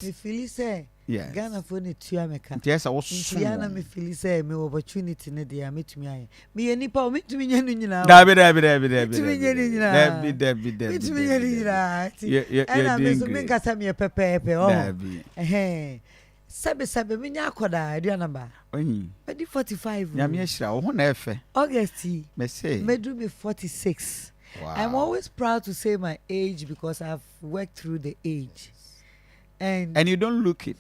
Me feel say Ghana for ni tuameka. Yes, I was so. Ghana me feel say me opportunity ne dey metumi aye. Me nipa o metumi nya no nyina. Dabi. Metumi nya no nyina. Dabi. Metumi nya no nyina. Yeah. Me so me kasa me pepepe o. Dabi. Sabe me nya akoda aduana ba. Onyi. Be 45. Ya me hira wo na efe. August. Me say. Me do be 46. Wow. I'm always proud to say my age because I've worked through the age. And you don't look it.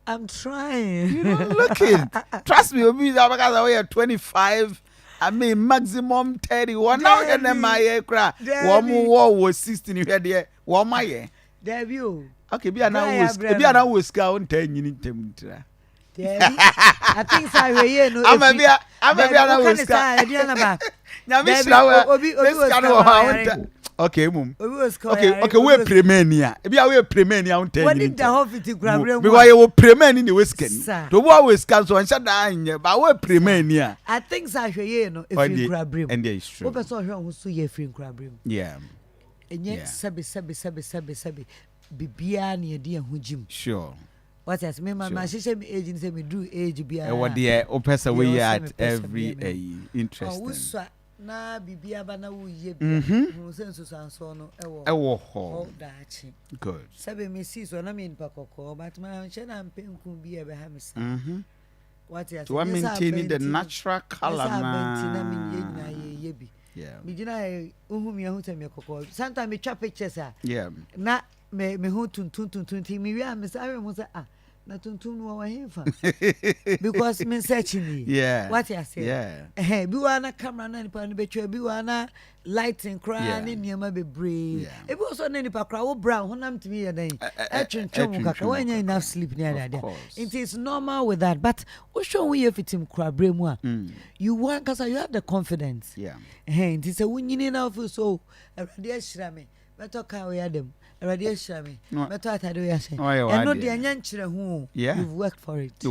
I'm trying. You don't look it. Trust me, because we are 25. I mean, maximum 31. Now, and my cry. One more was 16. You had there. One my year. Debut. Okay, be an hour scout 10 in Temtra. I think so. I'm a okay, mum. Okay, we're Premiania. Maybe I will Premiania on 10. What did the Hoffity grab? Because you were Premian in the Wisconsin. The war was cancelled and shut down, but we're Premiania. I think so. If you grab him, and there is true. Open saw her who saw your friend grab him. Yeah. And yet, Sabi, Bibiani, dear Hujim. Sure. What has me, my sister agent said me do age be what the opesa we at every interesting. Na bibia bana wo ye bi ho senso sanso no ewo ho daachi good sabe me see so na me npa kokko but ma hye na mpenku bi e be ha me sa what you to maintain the natural color na me ye nyina ye bi me gina ohumi ahu teme kokko sometimes me twa pictures na me ho tuntun me wi am say me say na tuntun no wa hefa because me searching what you say bi wa na camera na nipa no betwa bi wa na lighting cry na niema bebre e bi so na nipa cry wo brown honam timi ye dan atwentwem kaka wanya enough sleep near that it is normal with that but wo show we fitim cry bremu a you want cause you have the confidence it is a wunyini na feel so erade ashira me beto ka we adam erade ashira me beto atade we ahye and no de anya nkyere hu you work for it